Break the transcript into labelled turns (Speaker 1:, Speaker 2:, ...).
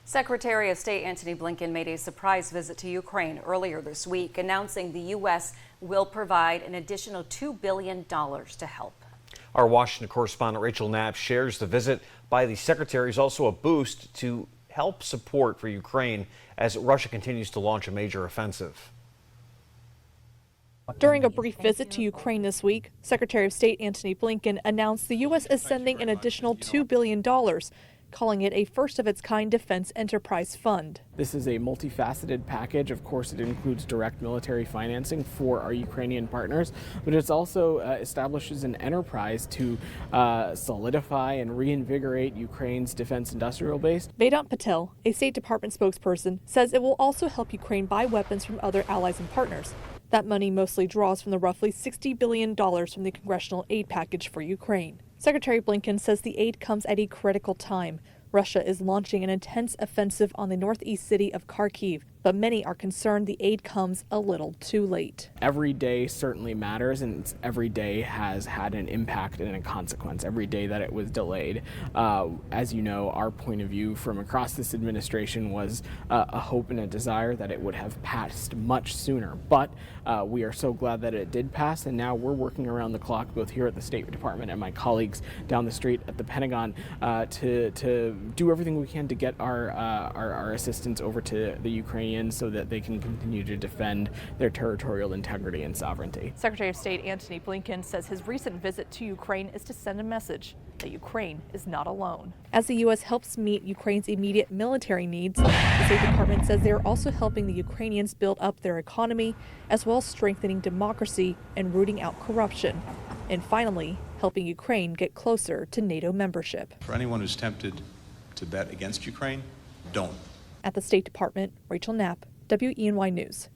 Speaker 1: Secretary of State Antony Blinken made a surprise visit to Ukraine earlier this week, announcing the U.S. will provide an additional $2 billion to help.
Speaker 2: Our Washington correspondent Rachel Knapp shares the visit by the secretary is also a boost to help support for Ukraine as Russia continues to launch a major offensive.
Speaker 3: During a brief visit to Ukraine this week, Secretary of State Antony Blinken announced the U.S. is sending an additional $2 billion, calling it a first-of-its-kind defense enterprise fund.
Speaker 4: This is a multifaceted package. Of course, it includes direct military financing for our Ukrainian partners, but it also establishes an enterprise to solidify and reinvigorate Ukraine's defense industrial base.
Speaker 3: Vedant Patel, a State Department spokesperson, says it will also help Ukraine buy weapons from other allies and partners. That money mostly draws from the roughly $60 billion from the congressional aid package for Ukraine. Secretary Blinken says the aid comes at a critical time. Russia is launching an intense offensive on the northeast city of Kharkiv, but many are concerned the aid comes a little too late.
Speaker 4: Every day certainly matters, and every day has had an impact and a consequence. Every day that it was delayed. As you know, our point of view from across this administration was a hope and a desire that it would have passed much sooner. But we are so glad that it did pass, and now we're working around the clock, both here at the State Department and my colleagues down the street at the Pentagon, to do everything we can to get our assistance over to the Ukrainians so that they can continue to defend their territorial integrity and sovereignty.
Speaker 3: Secretary of State Antony Blinken says his recent visit to Ukraine is to send a message that Ukraine is not alone. As the U.S. helps meet Ukraine's immediate military needs, the State Department says they are also helping the Ukrainians build up their economy, as well as strengthening democracy and rooting out corruption. And finally, helping Ukraine get closer to NATO membership.
Speaker 5: For anyone who's tempted to bet against Ukraine, don't.
Speaker 3: At the State Department, Rachel Knapp, WENY News.